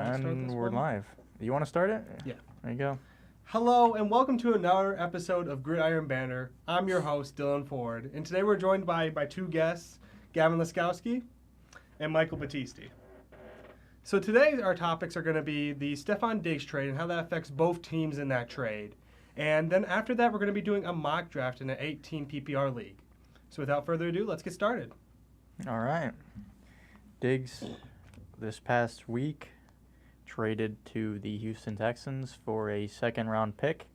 And we're live. You want to start it? Yeah. There you go. Hello, and welcome to another episode of Gridiron Banter. I'm your host, Dylan Ford, and today we're joined by two guests, Gavin Laskowski and Michael Battisti. So today our topics are going to be the Stefan Diggs trade and how that affects both teams in that trade. And then after that, we're going to be doing a mock draft in an 18 PPR league. So without further ado, let's get started. All right. Diggs, this past week, traded to the Houston Texans for a second-round pick.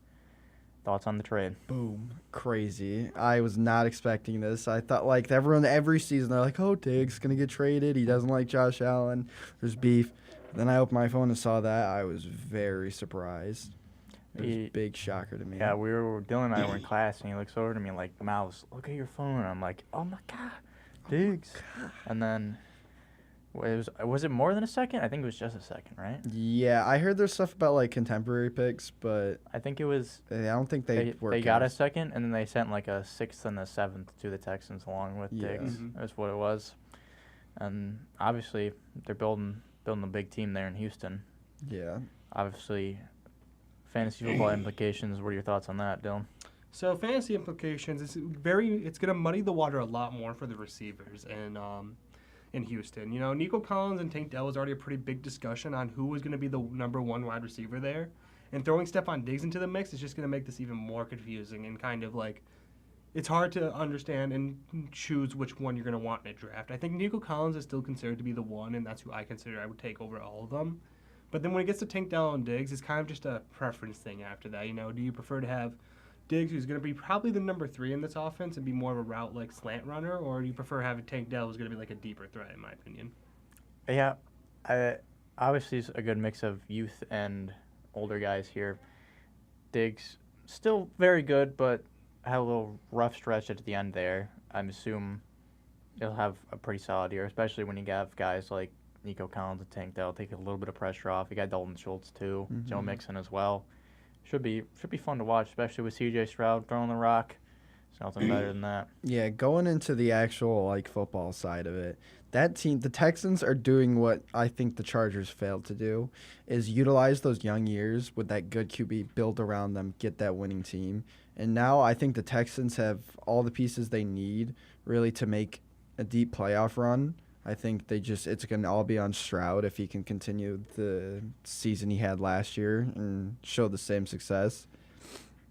Thoughts on the trade? Boom. Crazy. I was not expecting this. I thought, like, everyone every season, they're like, oh, Diggs going to get traded. He doesn't like Josh Allen. There's beef. Then I opened my phone and saw that. I was very surprised. It was a big shocker to me. Yeah, Dylan and I were in class, and he looks over to me like, Mouse, look at your phone. And I'm like, oh, my God, Diggs. And then, was it more than a second? I think it was just a second, right? Yeah, I heard there's stuff about, like, contemporary picks, but I think it was. I don't think they got a second, and then they sent like a sixth and a seventh to the Texans along with Diggs. Mm-hmm. That's what it was. And obviously, they're building a big team there in Houston. Yeah. Obviously, fantasy football implications. What are your thoughts on that, Dylan? So fantasy implications, it's going to muddy the water a lot more for the receivers in Houston. You know, Nico Collins and Tank Dell was already a pretty big discussion on who was going to be the number one wide receiver there. And throwing Stefan Diggs into the mix is just going to make this even more confusing and kind of like it's hard to understand and choose which one you're going to want in a draft. I think Nico Collins is still considered to be the one, and that's who I consider I would take over all of them. But then when it gets to Tank Dell and Diggs, it's kind of just a preference thing after that. You know, do you prefer to have Diggs, who's going to be probably the number 3 in this offense and be more of a route like slant runner, or do you prefer having Tank Dell, who's going to be like a deeper threat, in my opinion? Yeah, obviously it's a good mix of youth and older guys here. Diggs still very good, but had a little rough stretch at the end there. I assume he'll have a pretty solid year, especially when you have guys like Nico Collins and Tank Dell take a little bit of pressure off. You got Dalton Schultz too, Joe Mixon as well. Should be fun to watch, especially with C.J. Stroud throwing the rock. There's nothing better than that. Yeah, going into the actual like football side of it, that team, the Texans are doing what I think the Chargers failed to do, is utilize those young years with that good QB, build around them, get that winning team. And now I think the Texans have all the pieces they need really to make a deep playoff run. I think it's going to all be on Stroud if he can continue the season he had last year and show the same success.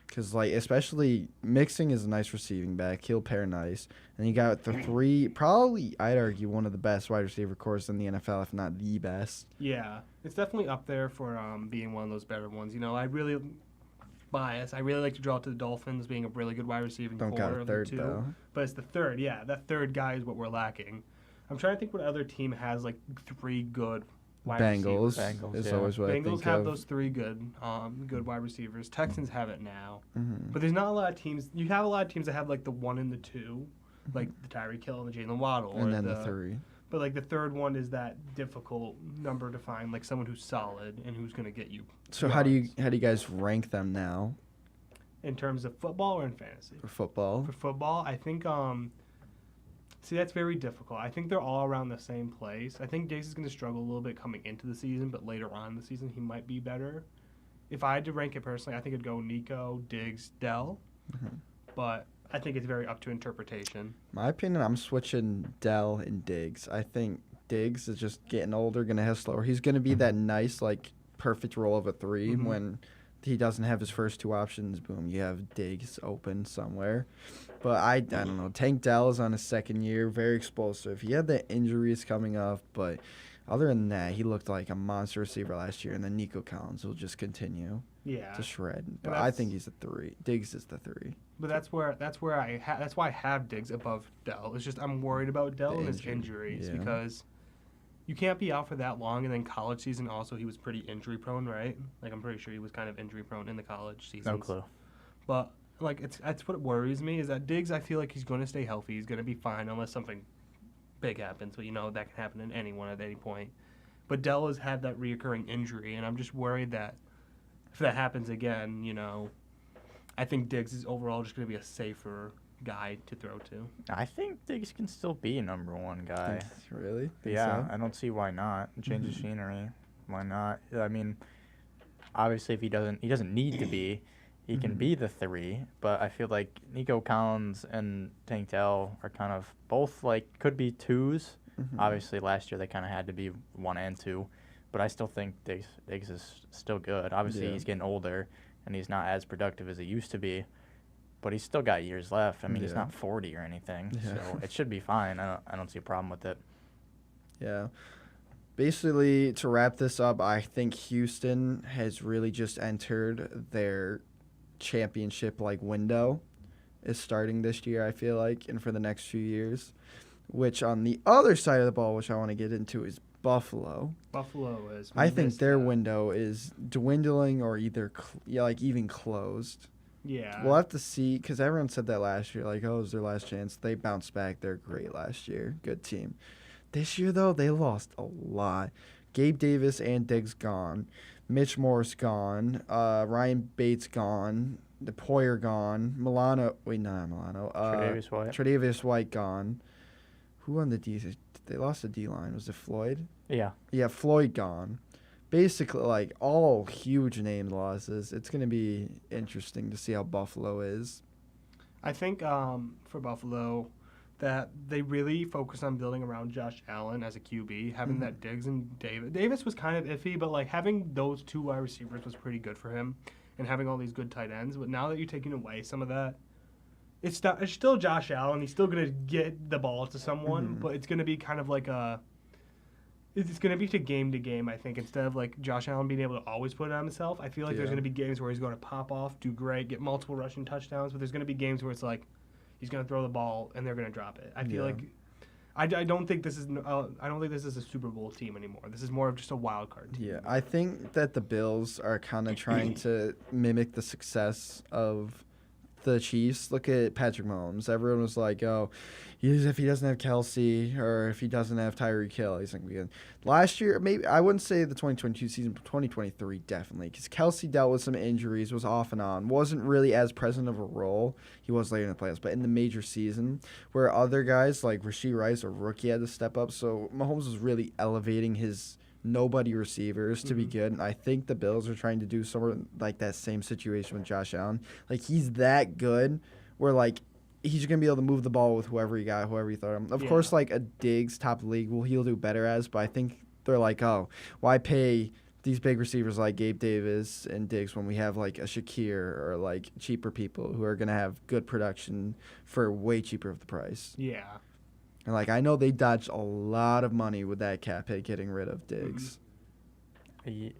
Because, like, especially Mixon is a nice receiving back. He'll pair nice. And you got the 3, probably, I'd argue, one of the best wide receiver corps in the NFL, if not the best. Yeah, it's definitely up there for being one of those better ones. You know, I really like to draw to the Dolphins being a really good wide receiving Don't core got a of third, the two. though. But it's the third, yeah. That third guy is what we're lacking. I'm trying to think what other team has like 3 good wide receivers. Bengals, is yeah. always what I Bengals think have of. those 3 good wide receivers. Texans have it now. Mm-hmm. But there's not a lot of teams. You have a lot of teams that have like the 1 and the 2, like the Tyreek Hill and the Jalen Waddle. And then the 3. But like the third one is that difficult number to find, like someone who's solid and who's going to get you. So yards. how do you guys rank them now In terms of football or in fantasy? for football? For football, I think see, that's very difficult. I think they're all around the same place. I think Diggs is going to struggle a little bit coming into the season, but later on in the season, he might be better. If I had to rank it personally, I think it'd go Nico, Diggs, Dell. Mm-hmm. But I think it's very up to interpretation. My opinion, I'm switching Dell and Diggs. I think Diggs is just getting older, going to have slower. He's going to be that nice, like, perfect role of a 3 when he doesn't have his first 2 options. Boom, you have Diggs open somewhere. But I don't know. Tank Dell is on his second year, very explosive. He had the injuries coming up, but other than that, he looked like a monster receiver last year. And then Nico Collins will just continue to shred. But I think he's a 3. Diggs is the 3. But that's why I have Diggs above Dell. It's just I'm worried about Dell and his injuries because you can't be out for that long. And then college season also he was pretty injury prone, right? Like I'm pretty sure he was kind of injury prone in the college season. No clue. But like that's what worries me is that Diggs, I feel like he's going to stay healthy. He's going to be fine unless something big happens. But you know that can happen in anyone at any point. But Dell has had that reoccurring injury, and I'm just worried that if that happens again, you know, I think Diggs is overall just going to be a safer guy to throw to. I think Diggs can still be a number 1 guy. Really? Yeah, so? I don't see why not. Change of scenery. Why not? I mean, obviously, if he doesn't need to be. He can be the 3, but I feel like Nico Collins and Tank Dell are kind of both could be 2s. Obviously, last year they kind of had to be 1 and 2, but I still think Diggs is still good. Obviously, he's getting older and he's not as productive as he used to be, but he's still got years left. I mean, he's not 40 or anything, so it should be fine. I don't see a problem with it. Yeah. Basically, to wrap this up, I think Houston has really just entered their championship window is starting this year, I feel like, and for the next few years, which on the other side of the ball, which I want to get into, is Buffalo. Buffalo is. I think their window is dwindling or either even closed. Yeah. We'll have to see, because everyone said that last year, it was their last chance. They bounced back. They're great last year. Good team. This year, though, they lost a lot. Gabe Davis and Diggs gone. Mitch Morse gone. Ryan Bates gone. Poyer gone. Tre'Davious White. Tre'Davious White gone. Who on the D? They lost the D line. Was it Floyd? Yeah. Yeah, Floyd gone. Basically, all huge name losses. It's going to be interesting to see how Buffalo is. I think for Buffalo, that they really focus on building around Josh Allen as a QB, having that Diggs and Davis. Davis was kind of iffy, but having those 2 wide receivers was pretty good for him, and having all these good tight ends. But now that you're taking away some of that, it's still Josh Allen. He's still gonna get the ball to someone, but it's gonna be kind of it's gonna be to game, I think, instead of Josh Allen being able to always put it on himself. I feel like there's gonna be games where he's going to pop off, do great, get multiple rushing touchdowns, but there's gonna be games where it's he's going to throw the ball and they're going to drop it. I feel I don't think this is a Super Bowl team anymore. This is more of just a wild card team. Yeah, I think that the Bills are kind of trying to mimic the success of the Chiefs. Look at Patrick Mahomes. Everyone was like, "Oh, if he doesn't have Kelsey or if he doesn't have Tyreek Hill, he's not going to be good." Last year, maybe I wouldn't say the 2022 season, but 2023 definitely, because Kelsey dealt with some injuries, was off and on, wasn't really as present of a role. He was later in the playoffs, but in the major season, where other guys like Rashee Rice, a rookie, had to step up, so Mahomes was really elevating his nobody receivers to be good. And I think the Bills are trying to do somewhat like that same situation with Josh Allen. He's that good where he's going to be able to move the ball with whoever he got, whoever he throw him. Of course, a Diggs top of the league, he'll do better as, but I think they're oh, why pay these big receivers like Gabe Davis and Diggs when we have a Shakir or cheaper people who are going to have good production for way cheaper of the price. Yeah. And I know they dodged a lot of money with that cap hit getting rid of Diggs. He's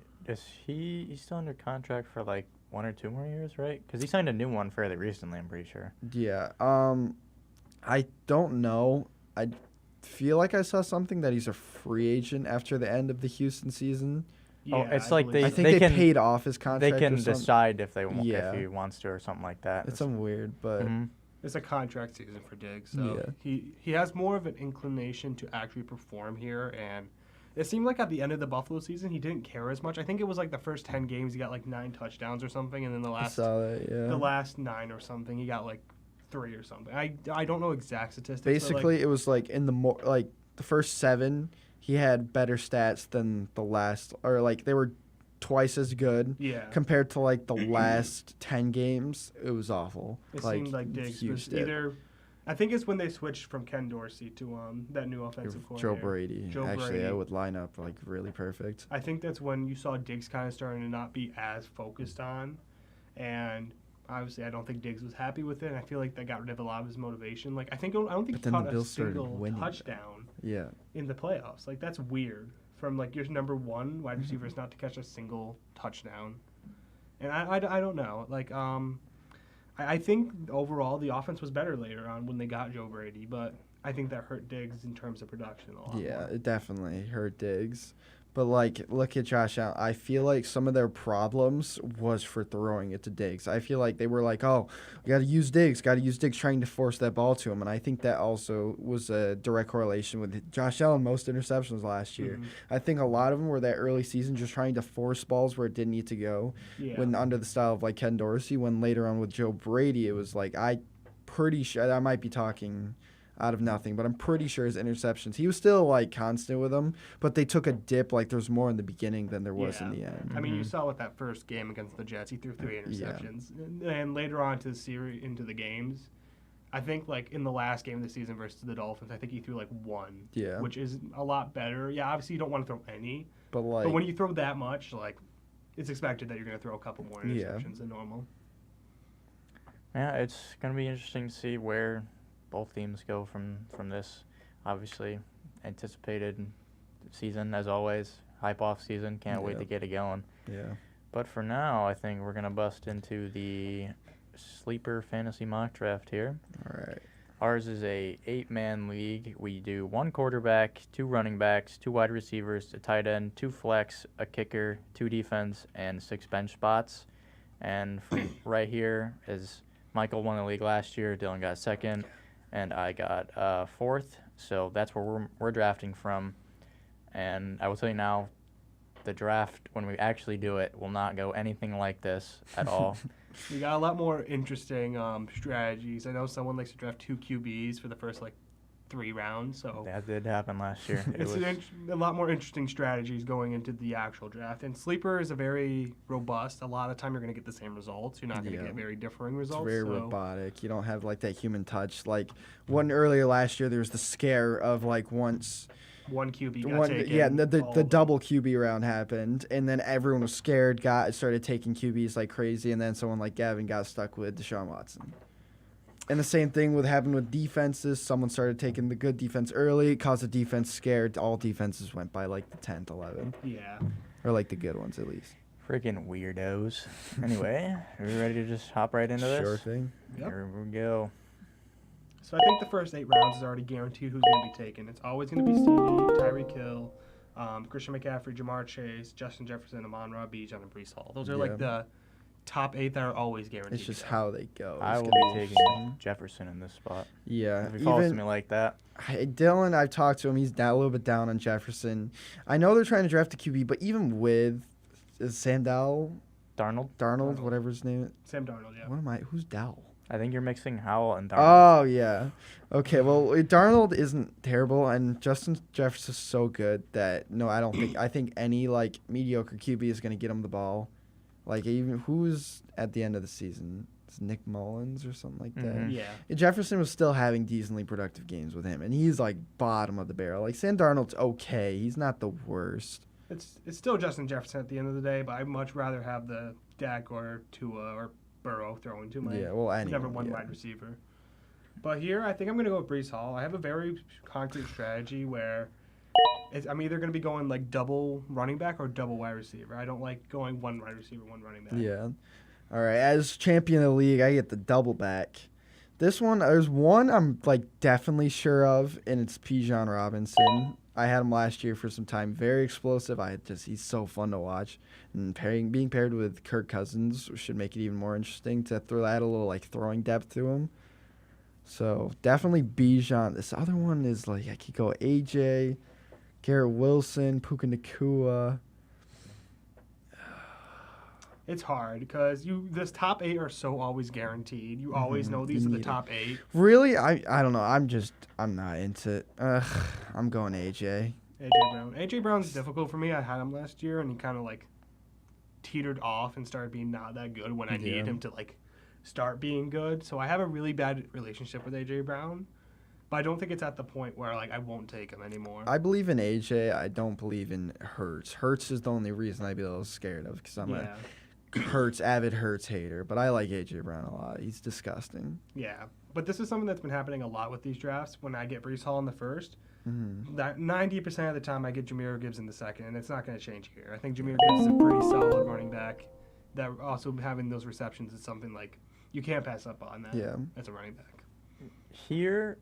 still under contract for 1 or 2 more years, right? Because he signed a new one fairly recently, I'm pretty sure. Yeah. I don't know. I feel like I saw something that he's a free agent after the end of the Houston season. Yeah, it's I they think they paid off his contract. They can or something. decide if if he wants to or something like that. It's something weird, but it's a contract season for Diggs, so he has more of an inclination to actually perform here, and it seemed like at the end of the Buffalo season he didn't care as much. I think it was the first 10 games he got 9 touchdowns or something, and then the last 9 or something he got 3 or something. I don't know exact statistics. Basically, it was in the the first 7 he had better stats than the last, or they were twice as good. Yeah. Compared to the last 10 games, it was awful. It seemed like Diggs was either. I think it's when they switched from Ken Dorsey to that new offensive coordinator. Joe Brady. Actually, I would line up really perfect. I think that's when you saw Diggs kind of starting to not be as focused on, and obviously I don't think Diggs was happy with it. And I feel like that got rid of a lot of his motivation. I don't think he caught a single touchdown. Yeah. In the playoffs, that's weird. From your number 1 wide receiver is not to catch a single touchdown, and I don't know. I think overall the offense was better later on when they got Joe Brady, but I think that hurt Diggs in terms of production a lot more. It definitely hurt Diggs. But, look at Josh Allen. I feel like some of their problems was for throwing it to Diggs. I feel like they were oh, we got to use Diggs trying to force that ball to him. And I think that also was a direct correlation with Josh Allen, most interceptions last year. I think a lot of them were that early season just trying to force balls where it didn't need to go when under the style of, Ken Dorsey. When later on with Joe Brady, it was I pretty sure I might be talking out of nothing, but I'm pretty sure his interceptions, he was still like constant with them, but they took a dip. Like there's more in the beginning than there was in the end. I mean, you saw with that first game against the Jets, he threw 3 interceptions, and later on to the series, into the games, I think like in the last game of the season versus the Dolphins, I think he threw like 1, which is a lot better. Yeah, obviously you don't want to throw any, but when you throw that much, like it's expected that you're going to throw a couple more interceptions than normal. Yeah, it's going to be interesting to see where both teams go from this. Obviously, anticipated season as always. Hype off season. Can't wait to get it going. Yeah. But for now, I think we're going to bust into the sleeper fantasy mock draft here. All right. Ours is a 8-man league. We do 1 quarterback, 2 running backs, 2 wide receivers, a tight end, 2 flex, a kicker, 2 defense, and 6 bench spots. And from right here is Michael won the league last year. Dylan got 2nd, and I got 4th. So that's where we're drafting from. And I will tell you now, the draft, when we actually do it, will not go anything like this at all. We got a lot more interesting strategies. I know someone likes to draft 2 QBs for the first 3 rounds. So that did happen last year. It's a lot more interesting strategies going into the actual draft. And sleeper is a very robust. A lot of the time you're going to get the same results. You're not going to get very differing results. It's very robotic. You don't have that human touch. One earlier last year, there was the scare of once 1 QB got taken. Yeah, the double QB round happened, and then everyone was scared, started taking QBs like crazy, and then someone like Gavin got stuck with Deshaun Watson. And the same thing happened with defenses. Someone started taking the good defense early, caused the defense scared. All defenses went by the 10th, 11th. Yeah. Or the good ones at least. Freaking weirdos. Anyway, are we ready to just hop right into this? Sure thing. Yep. Here we go. So I think the first 8 rounds is already guaranteed who's going to be taken. It's always going to be CD, Tyreek Hill, Christian McCaffrey, Jamar Chase, Justin Jefferson, Amon-Ra, Bijan, and Breece Hall. Those are the top 8 that are always guaranteed. It's just how they go. I will be taking Jefferson in this spot. Yeah. If he falls to me like that. Dylan, I've talked to him. He's a little bit down on Jefferson. I know they're trying to draft a QB, but even with Sam Darnold, whatever his name is. Sam Darnold, yeah. Who's Dowell? I think you're mixing Howell and Darnold. Oh, yeah. Okay, well, Darnold isn't terrible, and Justin Jefferson's so good that, I don't think, I think any, mediocre QB is going to get him the ball. Even who's at the end of the season? It's Nick Mullins or something like that. Mm-hmm. Yeah. Jefferson was still having decently productive games with him, and he's, bottom of the barrel. Sam Darnold's okay. He's not the worst. It's still Justin Jefferson at the end of the day, but I'd much rather have the Dak or Tua or Burrow throwing to my number 1 wide receiver. But here, I think I'm going to go with Breece Hall. I have a very concrete strategy where I'm either going to be going double running back or double wide receiver. I don't like going 1 wide receiver, 1 running back. Yeah. All right. As champion of the league, I get the double back. This one, there's one I'm definitely sure of, and it's Bijan Robinson. I had him last year for some time. Very explosive. He's so fun to watch. And being paired with Kirk Cousins should make it even more interesting to add a little throwing depth to him. So definitely Bijan. This other one is I could go AJ, Garrett Wilson, Puka Nacua. It's hard because this top 8 are so always guaranteed. You always know these are the top 8. Really? I don't know. I'm not into it. I'm going AJ. AJ Brown. AJ Brown's difficult for me. I had him last year, and he kind of teetered off and started being not that good when I needed him to start being good. So I have a really bad relationship with AJ Brown, but I don't think it's at the point where I won't take him anymore. I believe in AJ. I don't believe in Hurts. Hurts is the only reason I'd be a little scared of because I'm a avid Hurts hater, but I like AJ Brown a lot. He's disgusting. Yeah, but this is something that's been happening a lot with these drafts. When I get Breece Hall in the first, that 90% of the time I get Jahmyr Gibbs in the second, and it's not going to change here. I think Jahmyr Gibbs is a pretty solid running back. That also having those receptions is something you can't pass up on that. Yeah, as a running back. Here,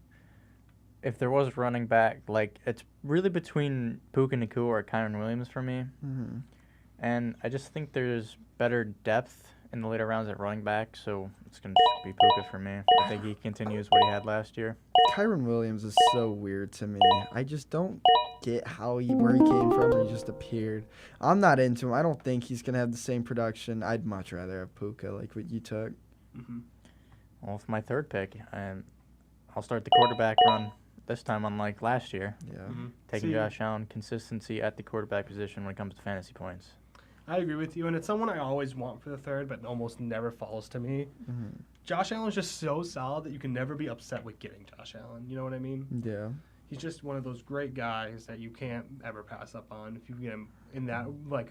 if there was a running back, it's really between Puka Nacua or Kyron Williams for me. Mm-hmm. And I just think there's better depth in the later rounds at running back, so it's going to just be Puka for me. I think he continues what he had last year. Kyron Williams is so weird to me. I just don't get where he came from or he just appeared. I'm not into him. I don't think he's going to have the same production. I'd much rather have Puka like what you took. Mm-hmm. Well, with my third pick, I'll I'll start the quarterback run this time, unlike last year. Yeah. Taking See, Josh Allen, consistency at the quarterback position when it comes to fantasy points. I agree with you, and it's someone I always want for the third, but almost never falls to me. Mm-hmm. Josh Allen's just so solid that you can never be upset with getting Josh Allen. You know what I mean? Yeah. He's just one of those great guys that you can't ever pass up on if you get him in that like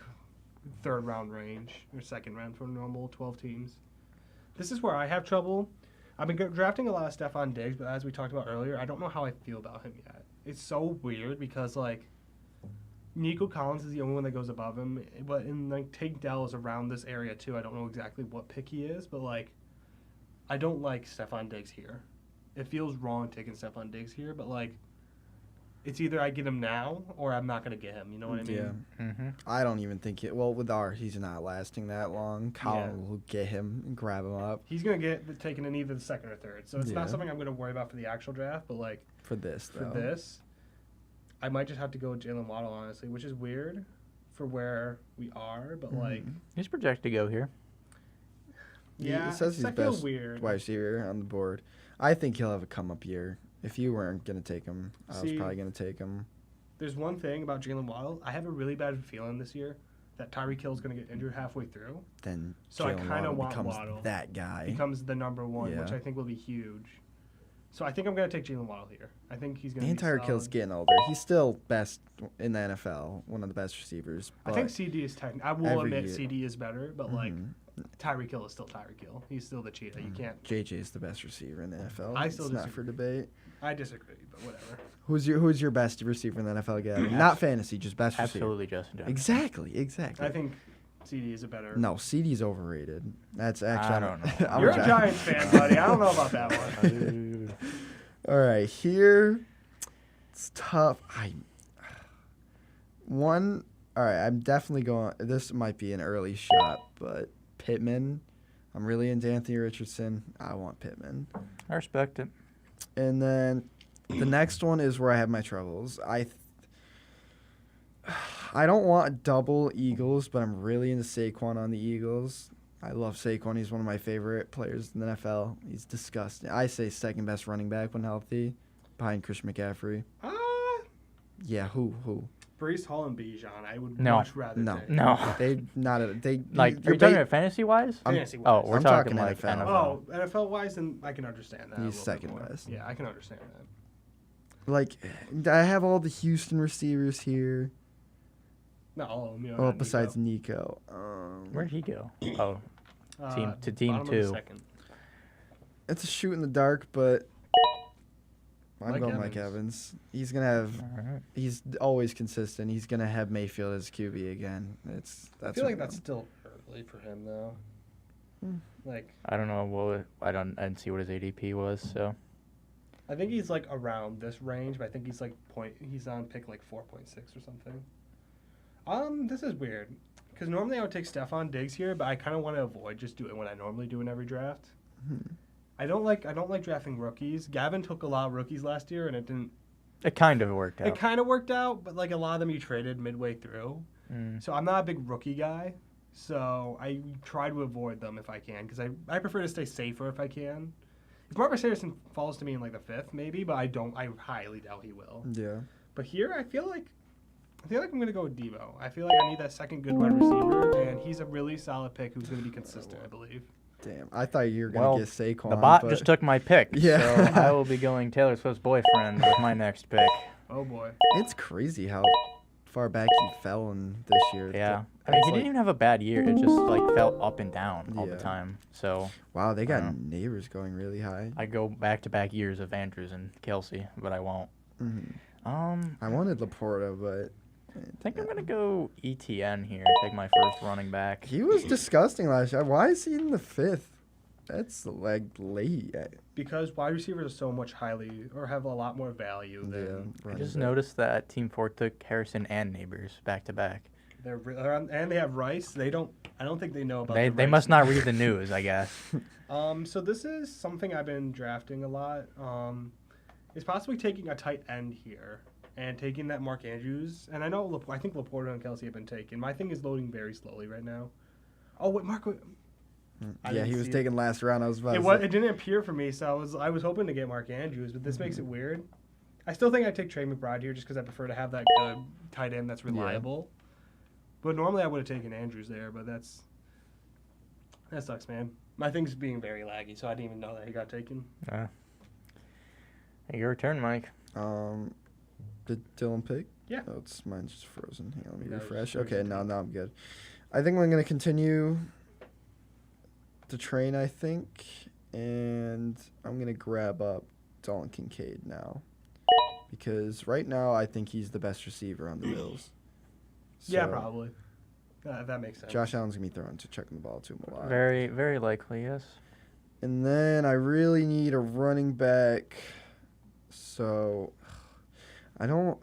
third round range or second round for normal 12 teams. This is where I have trouble. I've been drafting a lot of Stephon Diggs, but as we talked about earlier, I don't know how I feel about him yet. It's so weird because like Nico Collins is the only one that goes above him, but in like Tank Dell is around this area too. I don't know exactly what pick he is, but like I don't like Stephon Diggs here. It feels wrong taking Stephon Diggs here, but like it's either I get him now or I'm not gonna get him. You know what I mean? Yeah. Mm-hmm. I don't even think it. Well, with he's not lasting that long. Colin will get him and grab him up He's gonna get taken in either the second or third, so it's Yeah. not something I'm gonna worry about for the actual draft. But like for this, for though. this, I might just have to go with Jalen Waddle honestly, which is weird for where we are. But like, He's projected to go here. yeah, It says he's I feel best weird. wide receiver on the board. I think he'll have a come up year. If you weren't gonna take him, I was See, probably gonna take him. There's one thing about Jalen Waddle. I have a really bad feeling this year that Tyreek Hill's going to get injured halfway through. Then So I Jalen kinda Waddle want becomes Waddle. that guy. Becomes the number one, which Yeah. I think will be huge. So I think I'm going to take Jalen Waddle here. I think he's going to And be Tyreek Hill's solid. getting older. He's still best in the NFL, one of the best receivers. I But think CD is technical. I will every admit year- CD is better, but like Mhm. Tyreek Hill is still Tyreek Hill. He's still the cheetah. You can't. JJ's the best receiver in the NFL. I still it's not for debate. I disagree, but whatever. Who's your best receiver in the NFL, Gavin? Not fantasy, just best receiver. Absolutely, Justin Jefferson. Exactly. I think CD is a better. No, CD's overrated. That's actually. I don't know. I'm You're a Giants fan, buddy. I don't know about that one. All right, here it's tough. All right, I'm definitely going. This might be an early shot, but Pittman. I'm really into Anthony Richardson. I want Pittman. I respect it. And then the next one is where I have my troubles. I don't want double Eagles, but I'm really into Saquon on the Eagles. I love Saquon. He's one of my favorite players in the NFL. He's disgusting. I say second best running back when healthy, behind Christian McCaffrey. Yeah, who? Brees Hall and Bijan. I would No. much rather No. take. No. They Like, you're are you talking about fantasy wise? Fantasy Oh, wise. we're I'm talking talking like NFL. NFL. Oh, NFL wise, then I can understand that. a He's little bit second more. best. Yeah, I can understand that. like I have all the Houston receivers here. Not all of them. You know, Oh, not besides Nico. Nico. Where'd he go? Oh, team bottom of the two. second. It's a shoot in the dark, but I'm Mike going Mike Evans. He's gonna have. all right. He's always consistent. He's gonna have Mayfield as QB again. That's. I feel like that's still early for him though. Like I don't know. Well, I didn't see what his ADP was. So I think he's like around this range, but I think he's like he's on pick like 4.6 or something. This is weird because normally I would take Stephon Diggs here, but I kind of want to avoid just doing what I normally do in every draft. I don't like drafting rookies. Gavin took a lot of rookies last year, and it didn't. it kind of worked out. It kind of worked out, but like a lot of them you traded midway through. Mm. So I'm not a big rookie guy. So I try to avoid them if I can, because I prefer to stay safer if I can. If Marcus Harrison falls to me in like the 5th, maybe, but I highly doubt he will. Yeah. But here, I feel like I'm gonna go with Devo. I feel like I need that second good wide receiver, and he's a really solid pick who's gonna be consistent, I believe. Damn. I thought you were gonna Well, get Saquon. The bot but just took my pick. Yeah. So I will be going Taylor Swift's boyfriend with my next pick. Oh boy. It's crazy how far back he fell in this year. Yeah. I It's mean, he like- didn't even have a bad year. It just like fell up and down all the Yeah. time. So Wow, they got I neighbors going really high. I go back-to-back years of Andrews and Kelsey, but I won't. I wanted Laporta, but I think I'm gonna go ETN here. Take my first running back. he was disgusting last year. Why is he in the 5th? That's like late. Because wide receivers are so much highly or have a lot more value than I just noticed that Team 4 took Harrison and Neighbors back-to-back. and they have Rice. I don't think they know about. They the Rice must not news. read the news, I guess. So this is something I've been drafting a lot. Is possibly taking a tight end here and taking that Mark Andrews. And I know I think Laporta and Kelsey have been taken. My thing is loading very slowly right now. Oh wait, I Yeah, didn't he was see taken last round. I was about It didn't appear for me, so I was hoping to get Mark Andrews, but this makes it weird. I still think I'd take Trey McBride here just because I prefer to have that good tight end that's reliable. But normally I would have taken Andrews there, but that sucks, man. My thing's being very laggy, so I didn't even know that he got taken. Hey, your turn, Mike. Did Dylan pick? Yeah. Oh, mine's just frozen. Hang on, let me That was refresh. frozen Okay, too. now I'm good. I think I'm going to continue the train, I think, and I'm going to grab up Dalton Kincaid now. Because right now I think he's the best receiver on the Bills. Yeah, So, probably. That makes sense. Josh Allen's going to be throwing to checking the ball to him a lot. Very, very likely, yes. And then I really need a running back. So I don't.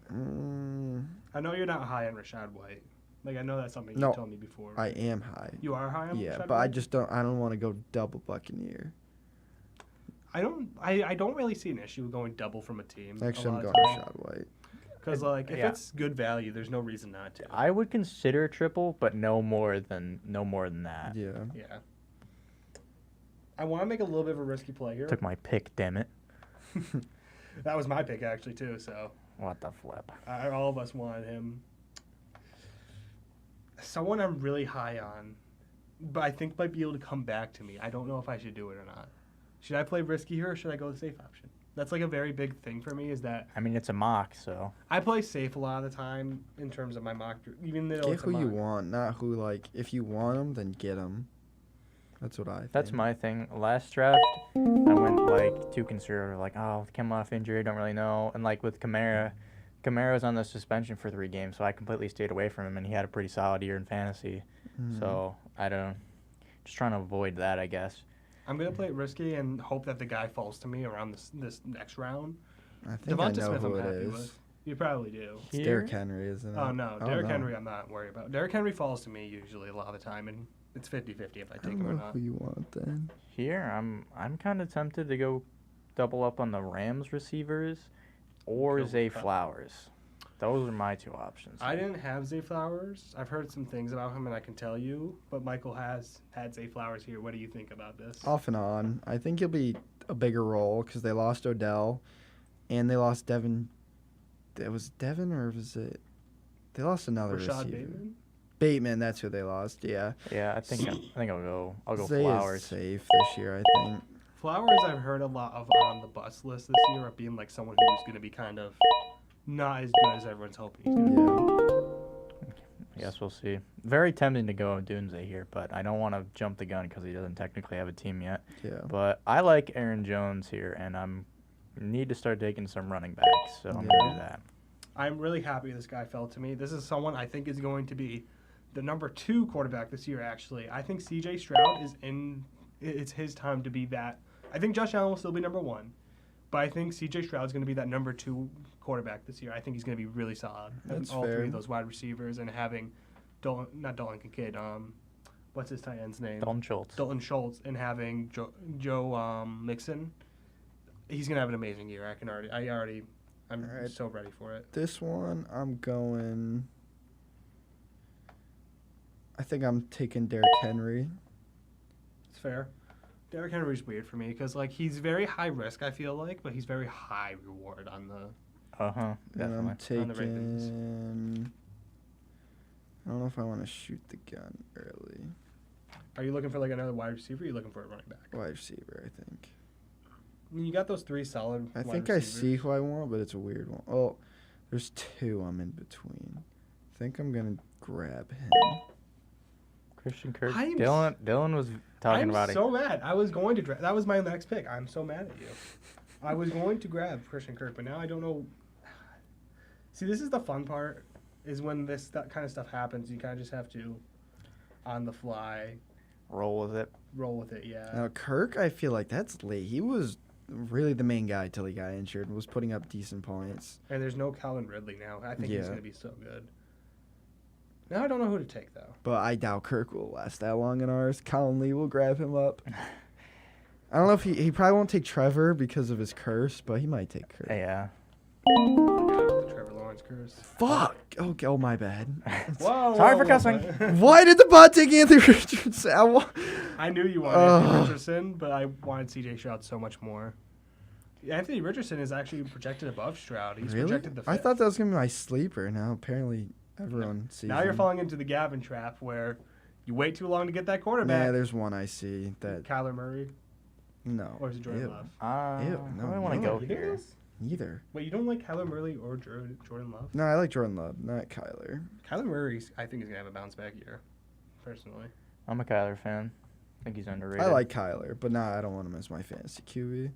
I know you're not high on Rashad White. Like, I know that's something No, you told me before. I am high. You are high on Yeah, Rashad but I White? just don't. I don't want to go double Buccaneer. I don't really see an issue with going double from a team. Actually, I'm going Rashad White. Because, like, if Yeah. it's good value, there's no reason not to. I would consider triple, but no more than that. Yeah. Yeah. I want to make a little bit of a risky play here. Took my pick, damn it. That was my pick, actually, too, so What the flip? all of us wanted him. Someone I'm really high on, but I think might be able to come back to me. I don't know if I should do it or not. Should I play risky here, or should I go the safe option? That's like a very big thing for me, is that I mean, it's a mock, so. I play safe a lot of the time in terms of my mock, even though Get it's a who you mock. want, not who like. If you want them, then get them. That's what I think. That's my thing. Last draft, I went, like, too conservative. Like, oh, came off injury, don't really know. And, like, with Kamara was on the suspension for 3 games, so I completely stayed away from him, and he had a pretty solid year in fantasy. So, I don't. Just trying to avoid that, I guess. I'm gonna play it risky and hope that the guy falls to me around this next round. I think Devonta I know Smith, who I'm it happy is. with. You probably do. It's Derrick Henry, isn't it? Oh no, I don't Derrick know. Henry, I'm not worried about. Derrick Henry falls to me usually a lot of the time, and it's 50-50 if I I take don't him or know not. who you want then. Here, I'm kind of tempted to go double up on the Rams receivers or Go Zay with Flowers. Those are my 2 options. I didn't have Zay Flowers. I've heard some things about him, and I can tell you. But Michael has had Zay Flowers here. What do you think about this? Off and on. I think he'll be a bigger role because they lost Odell, and they lost Devin. It was Devin or was it? They lost another Rashad receiver. Bateman. Bateman, that's who they lost. Yeah. Yeah, I think I'll go Zay Flowers. is safe this year, I think. Flowers, I've heard a lot of on the bust list this year of being like someone who's going to be kind of not as good as everyone's hoping he's going to be. Yeah. Yes, we'll see. Very tempting to go Dunze here, but I don't want to jump the gun because he doesn't technically have a team yet. Yeah. But I like Aaron Jones here, and I'm need to start taking some running backs, so I'm gonna do that. I'm really happy this guy fell to me. This is someone I think is going to be the number 2 quarterback this year, actually. I think C.J. Stroud is in – it's his time to be that. I think Josh Allen will still be number 1, but I think C.J. Stroud is going to be that number 2 quarterback this year. I think he's going to be really solid. Having That's all fair. 3 of those wide receivers and having not Dalton Kincaid, what's his tight end's name? Dalton Schultz. Dalton Schultz, and having Joe Mixon. He's going to have an amazing year. I'm All right. so ready for it. This one, I'm going. I think I'm taking Derrick Henry. It's fair. Derrick Henry's weird for me because like he's very high risk, I feel like, but he's very high reward on the. And And I'm definitely. On the Ravens. taking. I don't know if I want to shoot the gun early. Are you looking for like another wide receiver? Or are you looking for a running back? Wide receiver, I think. I mean, you got those 3 solid. I wide think I see receivers. who I want, but it's a weird one. Oh, there's 2 I'm in between. I think I'm going to grab him. Christian Kirk. I'm Dylan was talking I'm about so mad. I was going to that was my next pick. I'm so mad at you. I was going to grab Christian Kirk, but now I don't know. See, this is the fun part, is when that kind of stuff happens. You kind of just have to, on the fly, roll with it. roll with it. Yeah. Now, Kirk, I feel like that's late. He was really the main guy till he got injured and was putting up decent points. And there's no Calvin Ridley now. I think he's Yeah. going to be so good. Now I don't know who to take, though. But I doubt Kirk will last that long in ours. Colin Lee will grab him up. I don't know if he probably won't take Trevor because of his curse, but he might take Kirk. Yeah. The Trevor Lawrence points curse. Fuck. Okay. Oh, my bad. Whoa, Sorry for whoa, cussing. Why did the bot take Anthony Richardson? I knew you wanted Anthony Richardson, but I wanted C.J. Stroud so much more. Anthony Richardson is actually projected above Stroud. He's Really? projected the fifth. I thought that was gonna be my sleeper. Now apparently everyone sees. Now you're him. falling into the Gavin trap where you wait too long to get that quarterback. Yeah, there's one I see that. Kyler Murray No. or is it Jordan Ew. Love? Ew, no, I want to no. go Either of here. those? Neither. Wait, you don't like Kyler Murray or Jordan Love? No, I like Jordan Love, not Kyler. Kyler Murray, I think, is gonna have a bounce back year. Personally, I'm a Kyler fan. I think he's underrated. I like Kyler, but nah, I don't want him as my fantasy QB.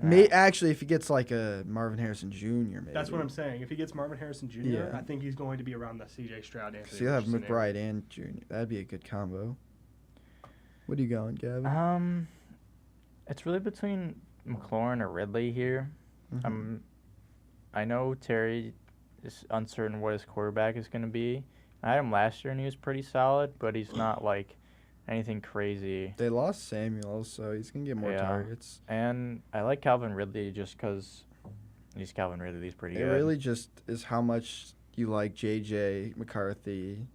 Nah. Actually, if he gets like a Marvin Harrison Jr., maybe. that's what I'm saying. If he gets Marvin Harrison Jr., Yeah. I think he's going to be around the C.J. Stroud. Anthony So you'll have Richardson area. McBride and Jr. That'd be a good combo. What are you going, Gavin? It's really between McLaurin or Ridley here. Mhm. I know Terry is uncertain what his quarterback is going to be. I had him last year and he was pretty solid, but he's not like anything crazy. They lost Samuel, so he's gonna get more Yeah. targets. And I like Calvin Ridley just because he's Calvin Ridley. He's pretty It good. really just is how much you like J.J. McCarthy,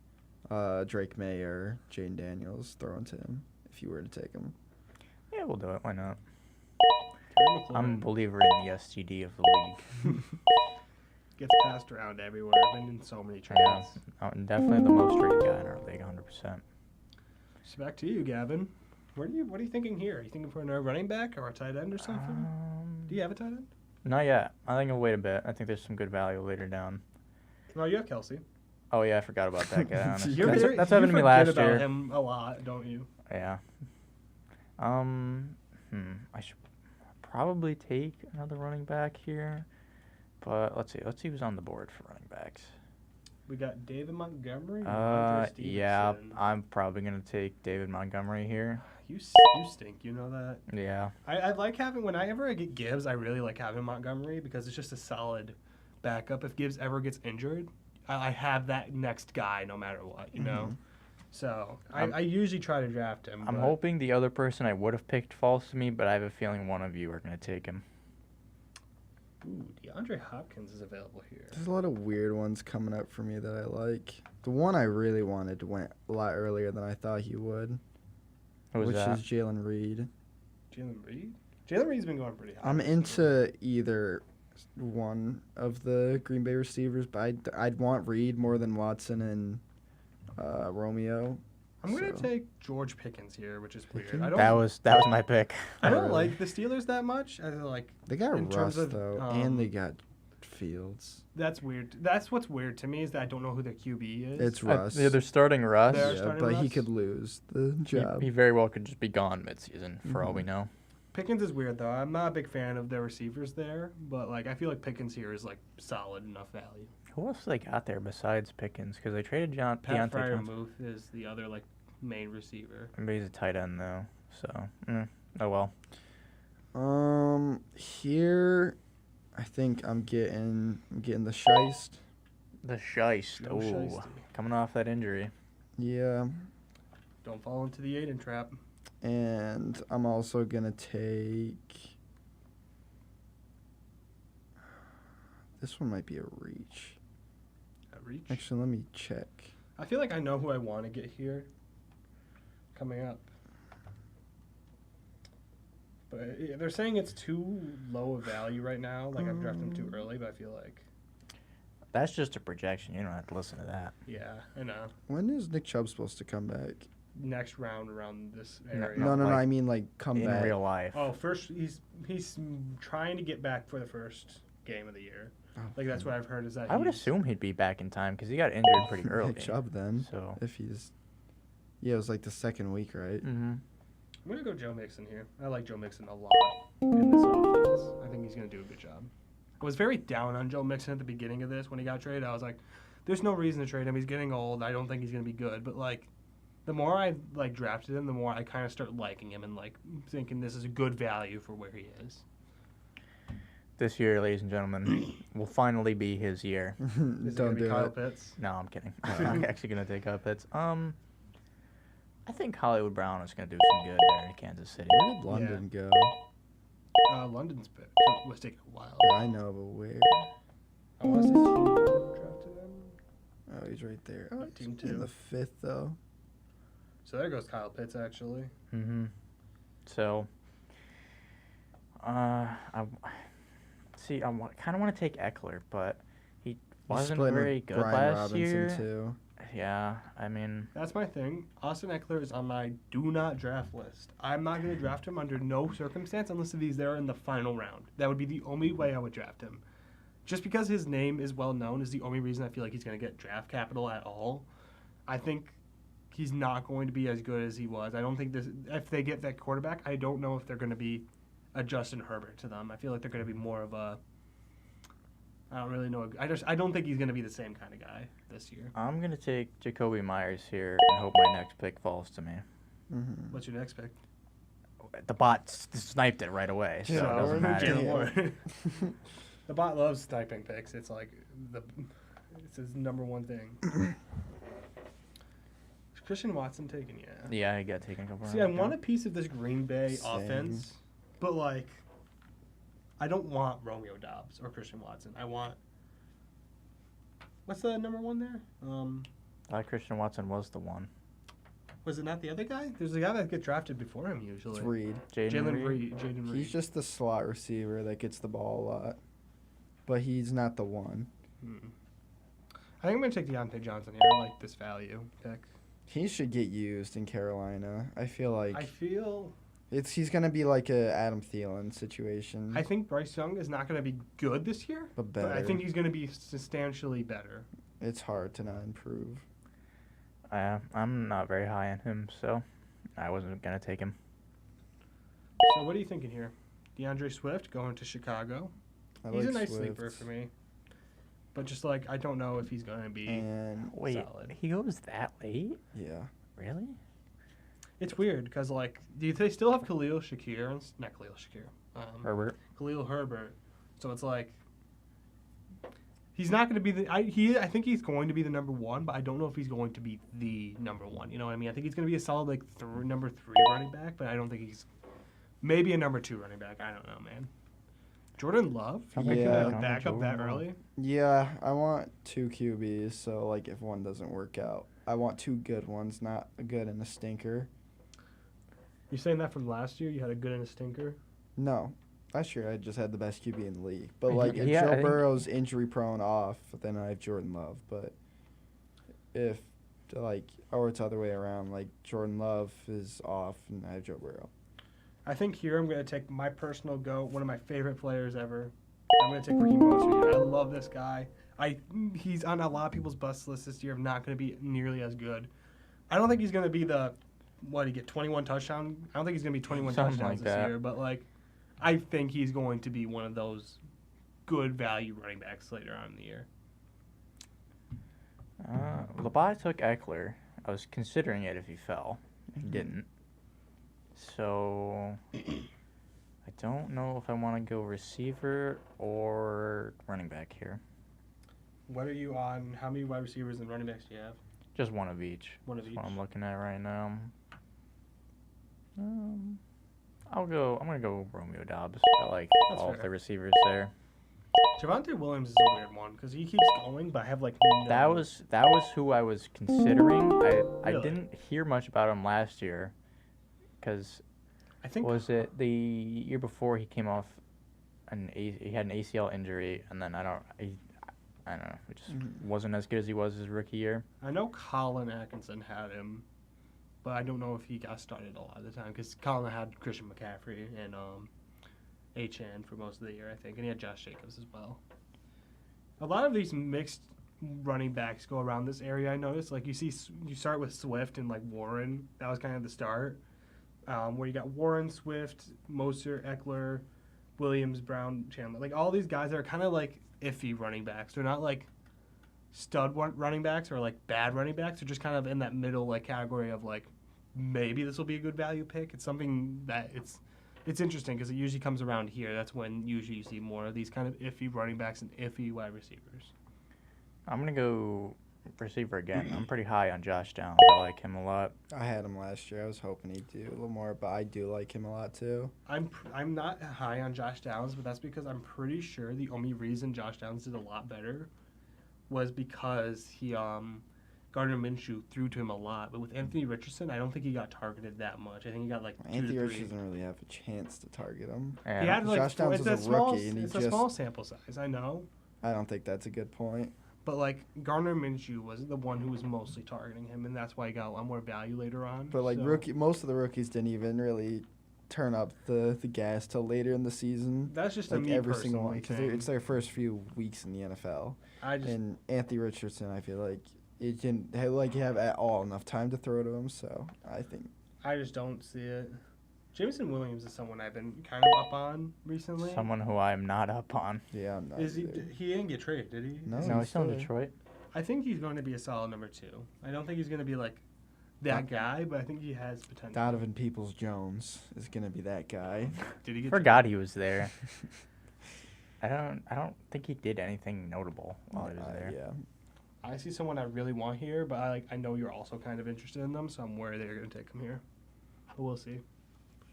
Drake Mayer, Jane Daniels throwing to him if you were to take him. Yeah, we'll do it. Why not? Terry McLaurin I'm a believer in the STD of the league. gets passed around everywhere. Been in so many trades. Yeah. I'm definitely the most rated guy in our league, 100%. So back to you, Gavin. What are you thinking here? Are you thinking for a running back or a tight end or something? Do you have a tight end? Not yet. I think I'll wait a bit. I think there's some good value later down. No, you have Kelsey. Oh yeah, I forgot about that guy. honestly. You're that's very- that's you happened to me forget last about year. him a lot, don't you? Yeah. I should probably take another running back here, but let's see. Let's see who's on the board for running backs. We got David Montgomery. and Hunter Yeah, Stevenson. I'm probably gonna take David Montgomery here. You stink. You know that. Yeah. I like having whenever I get Gibbs. I really like having Montgomery because it's just a solid backup. If Gibbs ever gets injured, I have that next guy no matter what. You know. So I usually try to draft him. I'm but hoping the other person I would have picked falls to me, but I have a feeling one of you are gonna take him. Ooh, DeAndre Hopkins is available here. There's a lot of weird ones coming up for me that I like. The one I really wanted went a lot earlier than I thought he would, Who was which that? is Jalen Reed. Jalen Reed. Jalen Reed's been going pretty high. I'm recently. into either one of the Green Bay receivers, but I'd want Reed more than Watson and Romeo. I'm gonna so. take George Pickens here, which is weird. Pickens? I don't. That was my pick. I don't Really? like the Steelers that much. I like They got in terms Russ of, though, and they got Fields. that's weird. That's what's weird to me is that I don't know who their QB is. It's Russ. Yeah, they're starting Russ. They're yeah, starting but he Russ? could lose the job. He very well could just be gone midseason, for all we know. Pickens is weird though. I'm not a big fan of their receivers there, but like I feel like Pickens here is like solid enough value. Who else they got there besides Pickens? Because they traded Pat Deontay Johnson. Freiermuth is the other like main receiver. Maybe he's a tight end though. So, oh well. Here, I think I'm getting the Shiest. The Shiest. Joe Ooh, Shiesty. coming off that injury. Yeah, Don't fall into the Aiden trap. and I'm also gonna take. This one might be a reach. At reach. Actually, let me check. I feel like I know who I want to get here. Coming up. But they're saying it's too low of value right now. Like I've drafted him too early, but I feel like, That's just a projection. You don't have to listen to that. yeah, I know. When is Nick Chubb supposed to come back? Next round around this No, area. No, like, I mean like come In back. real life. Oh, first he's trying to get back for the first game of the year. Oh, Like that's what I've heard is that I would he's- assume he'd be back in time because he got injured pretty early. Nick Chubb then. So. If he's, yeah, it was like the second week, right? Mm-hmm. I'm gonna go Joe Mixon here. I like Joe Mixon a lot in this offense. I think he's gonna do a good job. I was very down on Joe Mixon at the beginning of this when he got traded. I was like, "There's no reason to trade him. He's getting old. I don't think he's gonna be good." But like, the more I like drafted him, the more I kind of start liking him and like thinking this is a good value for where he is. This year, ladies and gentlemen, will finally be his year. Is it gonna Don't be do Kyle it. Pitts? No, I'm kidding. I'm actually gonna take Kyle Pitts. I think Hollywood Brown is gonna do some good there in Kansas City. Where did London go? London's pick was taking a while. I know, but where? I want to say team 1 drafted him. Oh, he's right there. Oh, Team he's in 2. the 5th, though. So there goes Kyle Pitts, actually. Mm-hmm. So, I kind of want to take Eckler, but he He's wasn't splitting with very good Brian last Robinson, year. too. Yeah, I mean, That's my thing. Austin Eckler is on my do not draft list. I'm not going to draft him under no circumstance unless if he's there in the final round. That would be the only way I would draft him. Just because his name is well known is the only reason I feel like he's going to get draft capital at all. I think he's not going to be as good as he was. I don't think if they get that quarterback, I don't know if they're going to be a Justin Herbert to them. I feel like they're going to be more of a I don't really know. I don't think he's going to be the same kind of guy this year. I'm going to take Jacoby Myers here and hope my next pick falls to me. Mm-hmm. What's your next pick? The bot sniped it right away, so it Yeah, doesn't matter. Jalen Warren. The bot loves sniping picks. It's like it's his number one thing. Is Christian Watson taken? Yeah. Yeah, he got taken a couple See, I rounds want a ago. piece of this Green Bay Same. offense, but like, I don't want Romeo Doubs or Christian Watson. I want. What's the number one there? I thought Christian Watson was the one. Was it not the other guy? There's a guy that gets drafted before him usually. It's Reed. Jalen Reed. Jaden Reed. He's just the slot receiver that gets the ball a lot. But he's not the one. I think I'm gonna take Deontay Johnson here. I like this value pick. He should get used in Carolina. I feel like I feel. he's gonna be like a Adam Thielen situation. I think Bryce Young is not gonna be good this year, but but I better. think he's gonna be substantially better. It's hard to not improve. I'm not very high on him, so I wasn't going to take him. So what are you thinking here? DeAndre Swift going to Chicago. I He's like a nice Swift. sleeper for me. But just like I don't know if he's gonna be And Wait, solid. he goes that late? yeah, Really? It's weird because like do they still have Khalil Shakir and not Khalil Shakir, Herbert? Khalil Herbert. So it's like he's not going to be the I think he's going to be the number one, but I don't know if he's going to be the number one. You know what I mean? I think he's going to be a solid like number 3 running back, but I don't think he's maybe a number 2 running back. I don't know, man. Jordan Love, I'm picking that back up Jordan that Love. early. yeah. I want 2 QBs, so like if one doesn't work out, I want 2 good ones, not a good and a stinker. You saying that from last year? You had a good and a stinker. No, last year I just had the best QB in the league. But He- like if yeah, I Joe think- Burrow's injury prone off, then I have Jordan Love. But if or it's the other way around, like Jordan Love is off and I have Joe Burrow. I think here I'm going to take my personal goat, one of my favorite players ever. I'm going to take Raheem Mostert here. I love this guy. He's on a lot of people's bust list this year of not going to be nearly as good. I don't think he's going to be he get 21 touchdowns? I don't think he's going to be 21 Something touchdowns like this that. year, but I think he's going to be one of those good value running backs later on in the year. Labat took Eckler. I was considering it if he fell. He didn't. So I don't know if I want to go receiver or running back here. What are you on? How many wide receivers and running backs do you have? Just one of each. One of That's each. what I'm looking at right now. I'm gonna go Romeo Doubs. I like That's all of fair. the receivers there. Javonte Williams is a weird one because he keeps going, but I have no. That was who I was considering. I Really? didn't hear much about him last year, because I think was it the year before he came off he had an ACL injury, and then I don't know, it just wasn't as good as he was his rookie year. I know Colin Atkinson had him, but I don't know if he got started a lot of the time because Colin had Christian McCaffrey and HN for most of the year, I think, and he had Josh Jacobs as well. A lot of these mixed running backs go around this area. I noticed, like you start with Swift and like Warren. That was kind of the start, where you got Warren, Swift, Moser, Eckler, Williams, Brown, Chandler. Like all these guys are kind of like iffy running backs. They're not like stud running backs or like bad running backs. They're just kind of in that middle like category of like maybe this will be a good value pick. It's something that it's interesting because it usually comes around here. That's when usually you see more of these kind of iffy running backs and iffy wide receivers. I'm gonna go receiver again. I'm pretty high on Josh Downs. I like him a lot. I had him last year. I was hoping he'd do a little more, but I do like him a lot too. I'm not high on Josh Downs, but that's because I'm pretty sure the only reason Josh Downs did a lot better was because he Gardner Minshew threw to him a lot. But with Anthony Richardson, I don't think he got targeted that much. I think he got like 2 Anthony to 3. Richardson doesn't really have a chance to target him. And He had like Josh Downs it's is a small, rookie, and he it's a just- small sample size. I know, I don't think that's a good point. but like Gardner Minshew was the one who was mostly targeting him, and that's why he got a lot more value later on. But like So, most of the rookies didn't even really turn up the gas till later in the season. that's just a Like me every single one, personally because thing. it's their first few weeks in the NFL. I just And Anthony Richardson, I feel like it didn't have at all enough time to throw to him. So I think don't see it. Jameson Williams is someone I've been kind of up on recently. someone who I am not up on. yeah, I'm not. Is he? either. He didn't get traded, did he? No. No, he's still in there. Detroit. I think he's going to be a solid number 2. I don't think he's going to be like that guy, but I think he has potential. Donovan Peoples-Jones is gonna be that guy. Did he get Forgot he was there. I don't think he did anything notable while he was there. Yeah. I see someone I really want here, but I know you're also kind of interested in them, so I'm worried they're going to take him here. But we'll see.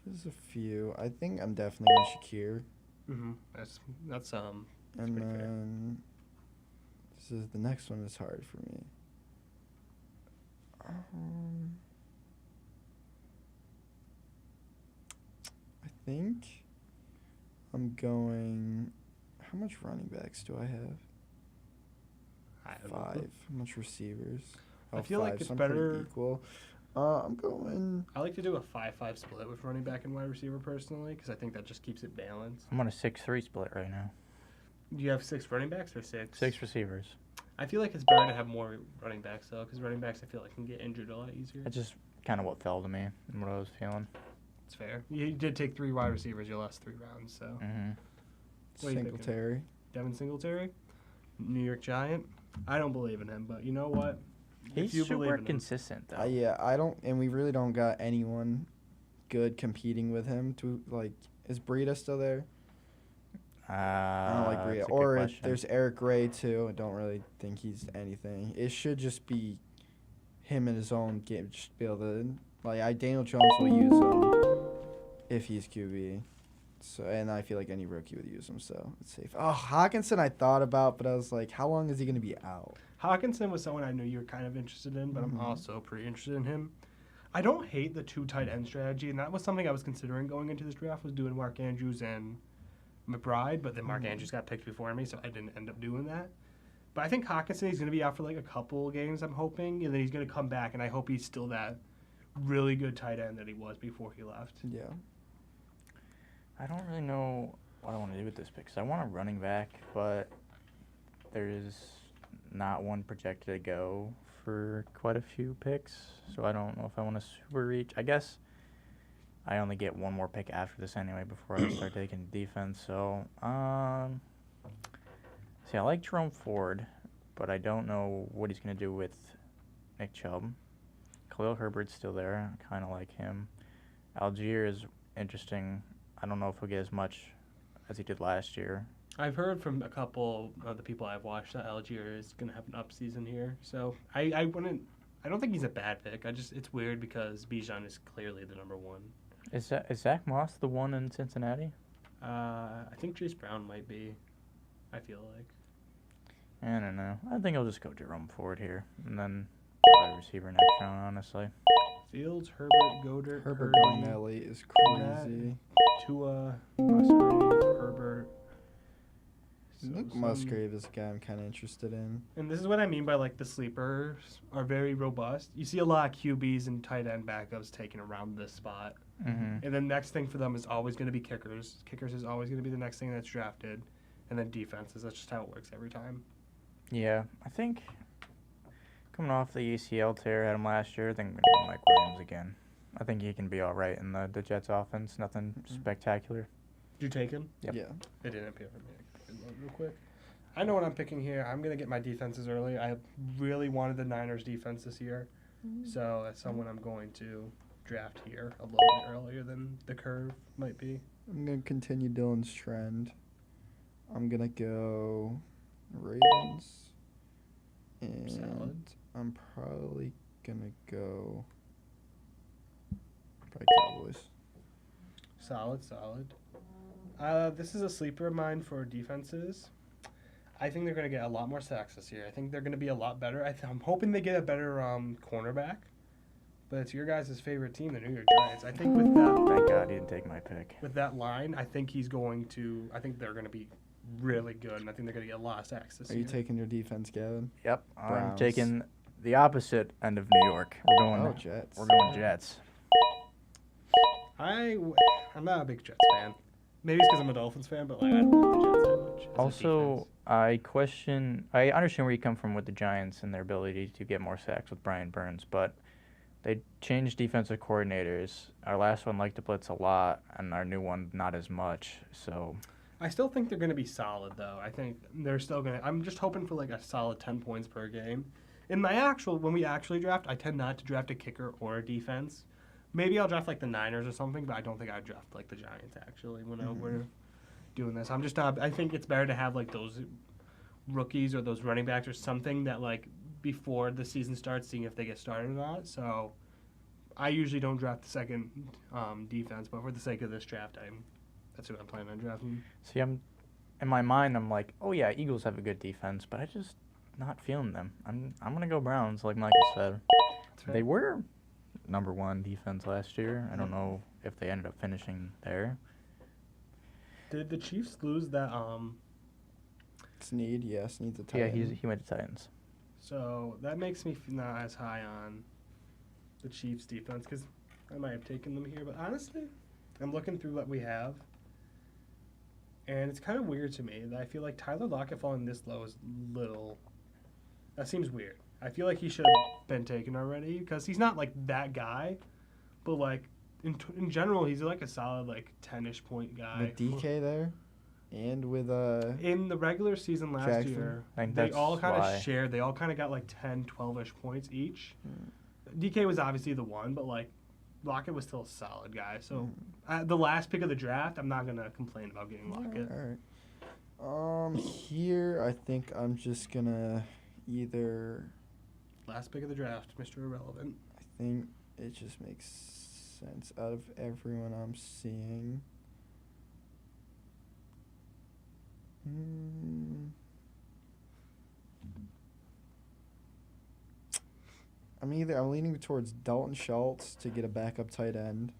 There's a few. I think I'm definitely going Shakir. Mm-hmm. That's And pretty fair. then this is the next one is hard for me. I think I'm going. How much running backs do I have? I don't know. 5. How much receivers? I feel like 5, it's so I'm pretty better- Equal. I'm going. I like to do a 5-5 split with running back and wide receiver personally, because I think that just keeps it balanced. I'm on a 6-3 split right now. Do you have 6 running backs or 6? 6 receivers. I feel like it's better to have more running backs though, because running backs I feel like can get injured a lot easier. That's just kind of what fell to me and what I was feeling. It's fair. You did take 3 wide receivers your last 3 rounds, so Hmm What are you thinking? Singletary. Devin Singletary, New York Giant. I don't believe in him, but you know what? If He's you believe super in him- consistent though. Yeah, I don't, and we really don't got anyone good competing with him. To like, is Breida still there? I don't like Breida. that's a good Or question. there's Eric Gray too. I don't really think he's anything. It should just be him in his own game. Just be able to Daniel Jones will use him if he's QB. So, and I feel like any rookie would use him, so it's safe. Oh, Hawkinson I thought about, but I was like, how long is he going to be out? Hawkinson was someone I knew you were kind of interested in, but Mhm. I'm also pretty interested in him. I don't hate the 2 tight end strategy, and that was something I was considering going into this draft, was doing Mark Andrews and McBride, but then Mark Mhm. Andrews got picked before me, so I didn't end up doing that. But I think Hawkinson, he's going to be out for like a couple games, I'm hoping, and then he's going to come back, and I hope he's still that really good tight end that he was before he left. Yeah. I don't really know what I want to do with this pick. 'Cause I want a running back, but there's not one projected to go for quite a few picks. So I don't know if I want to super reach. I guess I only get one more pick after this anyway before I start taking defense. So, see, I like Jerome Ford, but I don't know what he's going to do with Nick Chubb. Khalil Herbert's still there. I kind of like him. Algier is interesting. I don't know if he'll get as much as he did last year. I've heard from a couple of the people I've watched that Algier is going to have an up season here. So I don't think he's a bad pick. It's weird because Bijan is clearly the number 1. Is Zach Moss the one in Cincinnati? I think Chase Brown might be. I feel like. I don't know. I think I'll just go Jerome Ford here, and then wide receiver next round, honestly. Fields, Herbert, Goddard, Herbert Purdy, going LA is Fournette. crazy. Tua, Musgrave, Herbert. So Luke some- Musgrave is a guy I'm kind of interested in. And this is what I mean by like the sleepers are very robust. You see a lot of QBs and tight end backups taken around this spot. Mm-hmm. And the next thing for them is always going to be kickers. Kickers is always going to be the next thing that's drafted. And then defenses. That's just how it works every time. Yeah, I think coming off the ACL tear at him last year, I think I'm going to go Mike Williams again. I think he can be all right in the Jets offense. Nothing spectacular. Did you take him? Yep. Yeah. It didn't appear for me. I can look real quick. I know what I'm picking here. I'm going to get my defenses early. I really wanted the Niners defense this year. So that's someone I'm going to draft here a little bit earlier than the curve might be. I'm going to continue Dylan's trend. I'm going to go Ravens. And Solid. I'm probably gonna go probably Cowboys. Solid. This is a sleeper of mine for defenses. I think they're going to get a lot more sacks this year. I think they're going to be a lot better. I'm hoping they get a better cornerback. But it's your guys' favorite team, the New York Giants. I think with that, Thank God he didn't take my pick. with that line, I think they're going to be really good, and I think they're going to get a lot of sacks this Are year. you taking your defense, Gavin? Yep, I'm Browns. taking the opposite end of New York. Oh, Jets. We're going Jets. I'm not a big Jets fan. Maybe it's because I'm a Dolphins fan, but like I don't like the Jets that much. as a Also, defense. I understand where you come from with the Giants and their ability to get more sacks with Brian Burns, but they changed defensive coordinators. Our last one liked to blitz a lot, and our new one not as much. So I still think they're going to be solid, though. I think they're still going to. I'm just hoping for like a solid 10 points per game. When we actually draft, I tend not to draft a kicker or a defense. Maybe I'll draft like the Niners or something, but I don't think I'd draft like the Giants actually when we're doing this. I'm just not. I think it's better to have like those rookies or those running backs or something that like before the season starts, seeing if they get started or not. So I usually don't draft the second defense, but for the sake of this draft, that's who I'm planning on drafting. see, in my mind, I'm like, oh yeah, Eagles have a good defense, but I just not feeling them. I'm gonna go Browns, like Michael said. They were number 1 defense last year. I don't know if they ended up finishing there. Did the Chiefs lose that? Snead, yes, needs a tight Yeah, end. he went to Titans. So that makes me not as high on the Chiefs defense because I might have taken them here. But honestly, I'm looking through what we have, and it's kind of weird to me that I feel like Tyler Lockett falling this low is little. That seems weird. I feel like he should have been taken already because he's not like that guy, but like in general, he's like a solid like 10-ish point guy. With DK there, and with In the regular season last Jackson? year, I think they that's all kind why. of shared. They all kind of got like 10, 12-ish points each. DK was obviously the one, but like Lockett was still a solid guy. So the last pick of the draft, I'm not going to complain about getting Lockett. all right. Here I think I'm just gonna either. Last pick of the draft, Mr. Irrelevant. I think it just makes sense out of everyone I'm seeing. I'm leaning towards Dalton Schultz to get a backup tight end,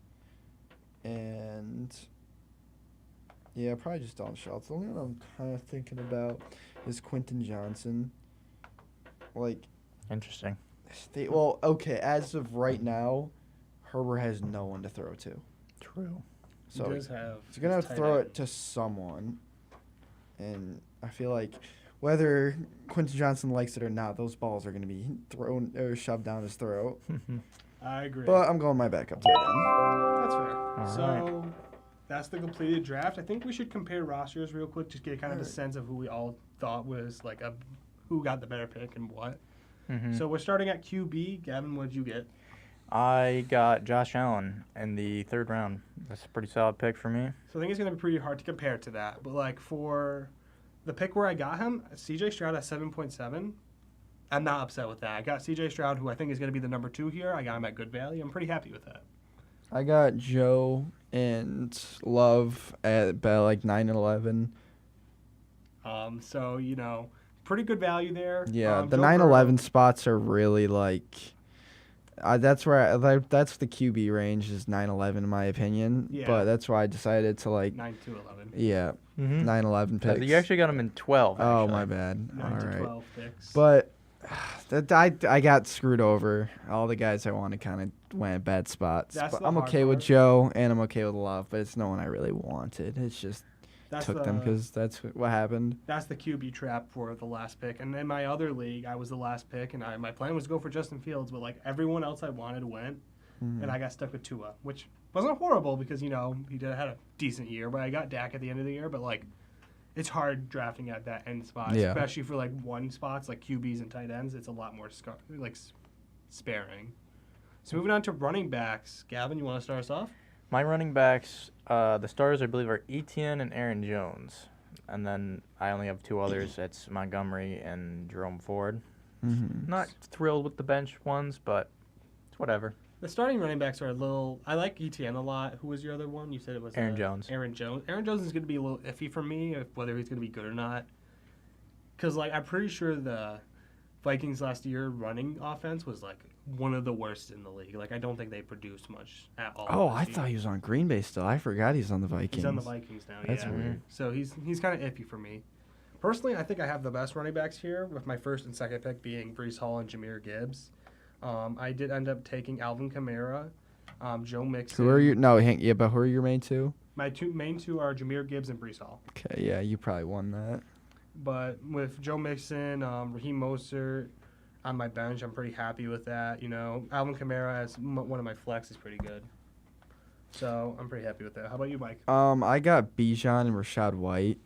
and yeah, probably just Dalton Schultz. The only one I'm kind of thinking about is Quentin Johnson. Like, Interesting. okay, as of right now, Herbert has no one to throw to. True. So He does have he's going to have his to tight throw end. it to someone. And I feel like whether Quentin Johnson likes it or not, those balls are going to be thrown or shoved down his throat. I agree. But I'm going my backup tight end. That's fair. All So that's the completed draft. I think we should compare rosters real quick, just get kind of a Alright. sense of who we all thought was like who got the better pick and what. Mhm. So we're starting at QB. Gavin, what did you get? I got Josh Allen in the 3rd round. That's a pretty solid pick for me. So I think it's going to be pretty hard to compare to that. But like for the pick where I got him, CJ Stroud at 7.7. I'm not upset with that. I got CJ Stroud, who I think is going to be the number 2 here. I got him at good value. I'm pretty happy with that. I got Joe and Love at about like 9 and 11. So, pretty good value there. Yeah, the Joe 9-11 spots are really like. That's where that's the QB range is 9-11 in my opinion. Yeah. But that's why I decided to like. 9 to 11. Yeah, Mm-hmm. 9-11 picks. You actually got him in 12. Oh actually. my bad. 9 All to right. 12 picks. But I got screwed over. All the guys I wanted kind of went at bad spots. That's But the I'm hard okay with part. Joe and I'm okay with Love, but it's no one I really wanted. It's just that's took them because that's what happened. That's the QB trap for the last pick. And in my other league, I was the last pick, and my plan was to go for Justin Fields, but like everyone else I wanted went, and I got stuck with Tua, which wasn't horrible because he had a decent year, but I got Dak at the end of the year. But like, it's hard drafting at that end spot, Yeah. especially for like one spots like QBs and tight ends. It's a lot more sparing. So moving on to running backs, Gavin, you want to start us off? My running backs, the stars I believe are Etienne and Aaron Jones, and then I only have 2 others. It's Montgomery and Jerome Ford. Mm-hmm. Not thrilled with the bench ones, but it's whatever. The starting running backs are a little. I like ETN a lot. Who was your other one? You said it was Aaron Jones. Aaron Jones. Aaron Jones is going to be a little iffy for me, whether he's going to be good or not. Because like I'm pretty sure the Vikings last year running offense was like one of the worst in the league. Like I don't think they produced much at all. Oh, this I year. thought he was on Green Bay still. I forgot he's on the Vikings. He's on the Vikings now. That's yeah. weird. So he's kind of iffy for me. Personally, I think I have the best running backs here, with my first and second pick being Breece Hall and Jahmyr Gibbs. I did end up taking Alvin Kamara, Joe Mixon. Who are your but who are your main two? My main two are Jahmyr Gibbs and Breece Hall. Okay, yeah, you probably won that. But with Joe Mixon, Raheem Mostert on my bench, I'm pretty happy with that. You know, Alvin Kamara as one of my flex is pretty good. So I'm pretty happy with that. How about you, Mike? I got Bijan and Rashad White.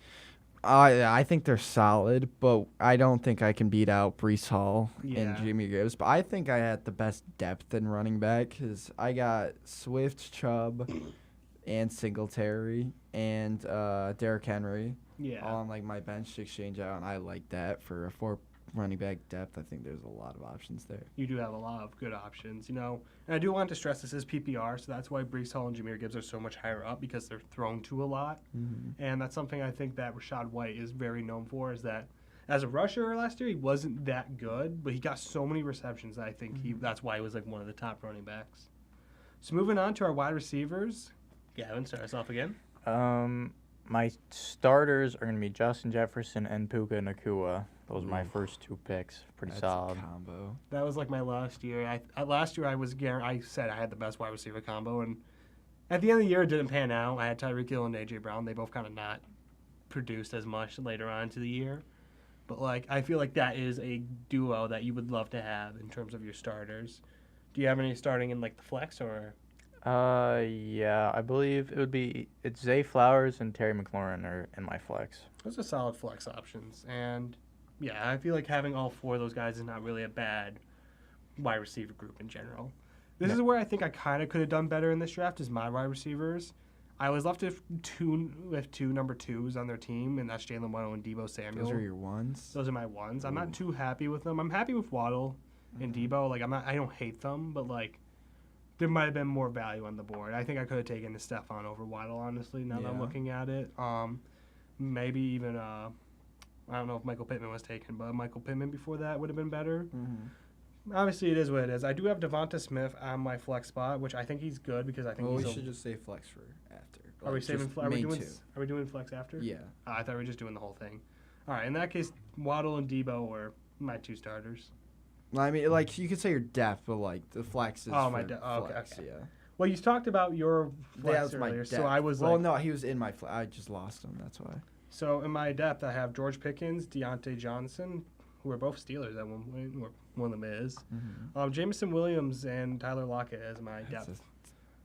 I think they're solid, but I don't think I can beat out Breece Hall and Yeah. Jimmy Gibbs. But I think I had the best depth in running back because I got Swift, Chubb, and Singletary, and Derrick Henry Yeah. on like my bench to exchange out, and I like that for a 4 running back depth. I think there's a lot of options there. You do have a lot of good options, you know. And I do want to stress this is PPR, so that's why Breece Hall and Jahmyr Gibbs are so much higher up because they're thrown to a lot. Mm-hmm. And that's something I think that Rashad White is very known for, is that as a rusher last year, he wasn't that good, but he got so many receptions that I think that's why he was like one of the top running backs. So moving on to our wide receivers. Gavin, start us off again. My starters are going to be Justin Jefferson and Puka Nakua. Those are my first 2 picks. Pretty That's solid. a combo. That was like my last year. Last year I said I had the best wide receiver combo, and at the end of the year it didn't pan out. I had Tyreek Hill and AJ Brown. They both kind of not produced as much later on into the year, but like I feel like that is a duo that you would love to have in terms of your starters. Do you have any starting in like the flex or? Yeah, I believe it's Zay Flowers and Terry McLaurin are in my flex. Those are solid flex options, and yeah, I feel like having all 4 of those guys is not really a bad wide receiver group in general. This is where I think I kind of could have done better in this draft is my wide receivers. I was left with two number 2s on their team, and that's Jalen Waddle and Deebo Samuel. Those are your ones. Those are my ones. I'm not too happy with them. I'm happy with Waddle and Deebo. Like I don't hate them, but like there might have been more value on the board. I think I could have taken the Stephon over Waddle, honestly, now that I'm Yeah. looking at it. Maybe even I don't know if Michael Pittman was taken, but Michael Pittman before that would have been better. Mm-hmm. Obviously, it is what it is. I do have Devonta Smith on my flex spot, which I think he's good because I think Well, he's we should just say flex for after. Are we Like, saving? just Are we main doing? 2. Are we doing flex after? Yeah. I thought we were just doing the whole thing. All right. In that case, Waddle and Debo were my 2 starters. I mean, like you could say your depth, but like the flex is Oh, my for okay, flex. okay. Yeah. Well, you talked about your flex Yeah, that's my earlier, depth. so I was well, like, no, he was in my flex. I just lost him. That's why. So in my depth, I have George Pickens, Deontay Johnson, who are both Steelers at one point, or one of them is. Mm-hmm. Jameson Williams and Tyler Lockett as my That's depth.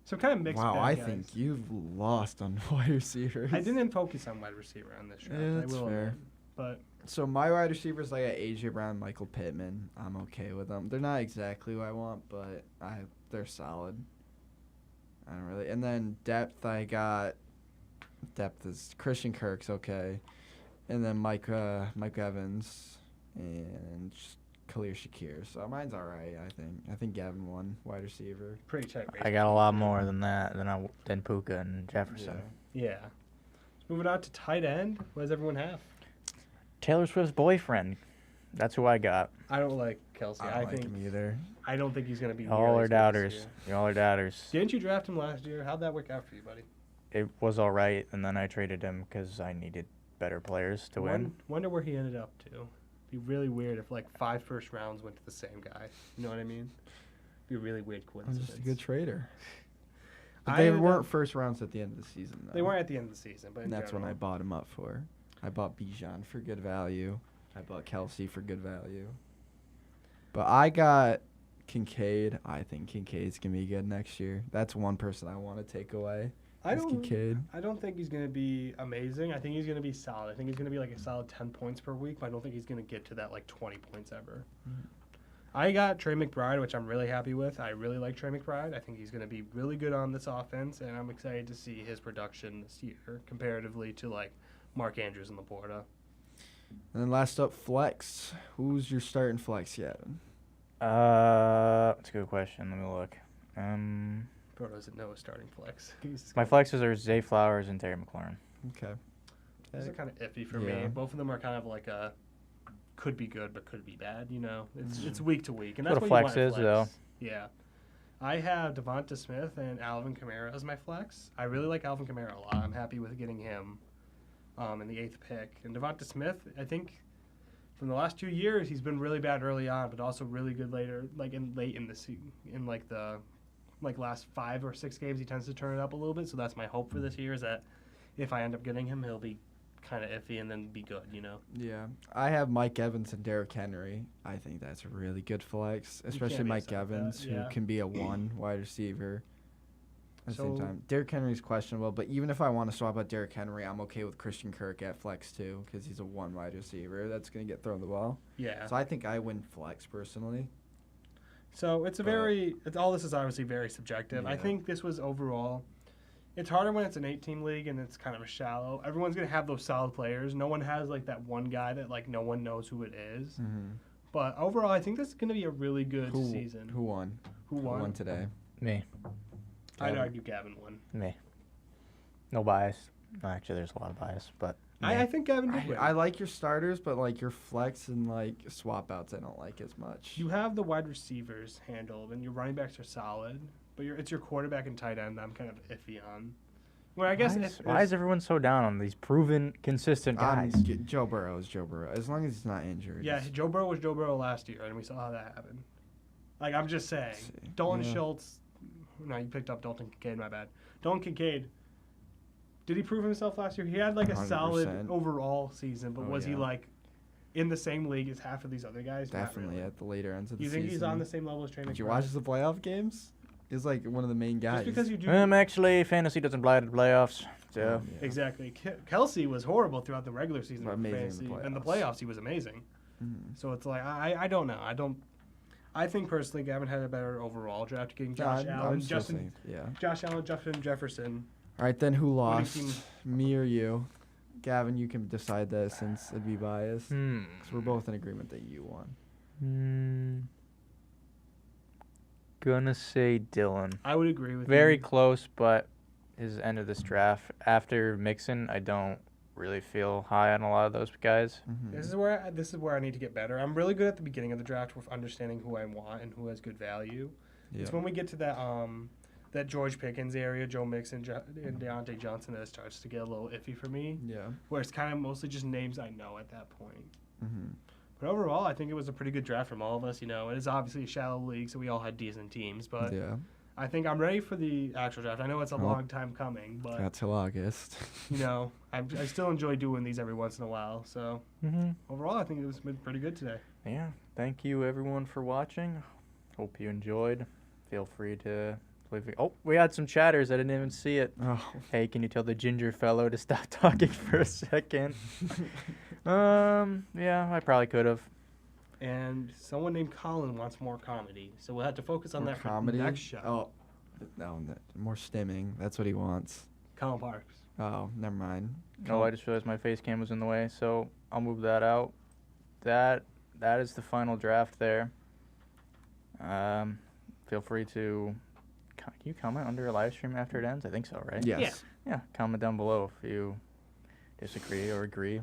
So kind of mixed wow, bag, I guys. think you've lost on wide receivers. I didn't focus on wide receiver on this draft. Yeah, that's I will fair. admit. But So my wide receivers, I got AJ Brown, Michael Pittman. I'm okay with them. They're not exactly what I want, but they're solid. I don't really. And then depth, I got depth is Christian Kirk's okay, and then Mike Evans and just Khalil Shakir. So mine's all right. I think Gavin won wide receiver. pretty tight. I got a lot more than that than Puka and Jefferson. Yeah. Moving on to tight end. What does everyone have? Taylor Swift's boyfriend. That's who I got. I don't like Kelsey. I don't like him either. I don't think he's going to be. Y'all nearly are as good this doubters. year. Y'all are doubters. Didn't you draft him last year? How'd that work out for you, buddy? It was all right, and then I traded him because I needed better players to win. Wonder where he ended up to. Be really weird if like 5 first rounds went to the same guy. You know what I mean? Be a really weird I'm coincidence. just a good trader. But I they ended weren't up- first rounds at the end of the season, though. They weren't at the end of the season, but in And that's when I general. bought him up for. I bought Bijan for good value. I bought Kelsey for good value. But I got Kincaid. I think Kincaid's going to be good next year. That's one person I want to take away. I is don't. Kincaid. I don't think he's going to be amazing. I think he's going to be solid. I think he's going to be like a solid 10 points per week, but I don't think he's going to get to that like 20 points ever. I got Trey McBride, which I'm really happy with. I really like Trey McBride. I think he's going to be really good on this offense, and I'm excited to see his production this year comparatively to like Mark Andrews and Laporta. And then last up, flex. Who's your starting flex yet? That's a good question. Let me look. Bro doesn't know a starting flex. My flexes are Zay Flowers and Terry McLaurin. Okay. These are kind of iffy for Yeah. me. Both of them are kind of like a could be good but could be bad. You know, it's week to week, and that's What a what flex you want is, in though. flex. Yeah. I have Devonta Smith and Alvin Kamara as my flex. I really like Alvin Kamara a lot. I'm happy with getting him in the 8th pick. And Devonta Smith, I think from the last 2 years, he's been really bad early on, but also really good later, like late in the season, in like the last 5 or 6 games, he tends to turn it up a little bit. So that's my hope for this year is that if I end up getting him, he'll be kind of iffy and then be good, you know. Yeah. I have Mike Evans and Derrick Henry. I think that's a really good flex, especially be Mike upset with that, Evans, yeah. who can be a 1 wide receiver. At the same So- time, Derrick Henry's questionable, but even if I want to swap out Derrick Henry, I'm okay with Christian Kirk at flex too, because he's a 1 wide receiver that's going to get thrown the ball. Yeah. So I think I win flex personally. So it's all this is obviously very subjective. I Yeah. think this was overall. It's harder when it's an 8-team league and it's kind of a shallow. Everyone's gonna have those solid players. No one has like that one guy that like no one knows who it is. Mm-hmm. But overall, I think this is gonna be a really good season. Who won? Who Who won? won today? Me. I'd Gavin. argue Gavin won. Me. No bias. No, actually, there's a lot of bias, but me. I think Gavin did win. I like your starters, but like your flex and like swap outs, I don't like as much. You have the wide receivers handled, and your running backs are solid. But it's your quarterback and tight end that I'm kind of iffy on. Well, I guess Why is everyone so down on these proven, consistent guys? Joe Burrow is Joe Burrow, as long as he's not injured. Yeah, Joe Burrow was Joe Burrow last year, and we saw how that happened. Like, I'm just saying. See. Dalton Yeah. Schultz. No, you picked up Dalton Kincaid, my bad. Dalton Kincaid. Did he prove himself last year? He had, like, a 100%. solid overall season, but Oh, was he, yeah. like, in the same league as half of these other guys? Not Definitely really. at the later ends of the You season. think he's on the same level as Trey Did you McBride? watch the playoff games? He's like one of the main guys. Just because you do. Actually, fantasy doesn't apply to the playoffs. So Yeah. Exactly. Kelsey was horrible throughout the regular season. But for amazing in fantasy. the And the playoffs. playoffs, he was amazing. Mhm. So it's like, I don't know. I think personally Gavin had a better overall draft getting Josh Yeah, Allen, I'm still Justin saying, yeah. Josh Allen, Justin Jefferson. All right, then who Winning lost? team. Me or you? Gavin, you can decide that since it'd be biased. Because we're both in agreement that you won. Gonna say Dylan. I would agree with Very you. close, but his end of this draft after Mixon, I don't really feel high on a lot of those guys. Mhm. This is where I need to get better. I'm really good at the beginning of the draft with understanding who I want and who has good value. Yeah. It's when we get to that George Pickens area, Joe Mixon and Deontay Johnson, that it starts to get a little iffy for me. Yeah. Where it's kind of mostly just names I know at that point. Mm-hmm. But overall, I think it was a pretty good draft from all of us. You know, it is obviously a shallow league, so we all had decent teams. But Yeah. I think I'm ready for the actual draft. I know it's a Oh. long time coming, but Got till August. you know, I still enjoy doing these every once in a while. So Mm-hmm. overall, I think it was been pretty good today. Yeah. Thank you, everyone, for watching. Hope you enjoyed. Feel free to leave. Oh, we had some chatters. I didn't even see it. Oh. Hey, can you tell the ginger fellow to stop talking for a second? Yeah, I probably could have. And someone named Colin wants more comedy, so we'll have to focus on More that comedy. for the next show. Oh. No, more stimming. That's what he wants. Colin Parks. Oh, never mind. Oh, I just realized my face cam was in the way, so I'll move that out. That is the final draft there. Feel free to. Can you comment under a live stream after it ends? I think so, right? Yes. Yeah, comment down below if you disagree or agree.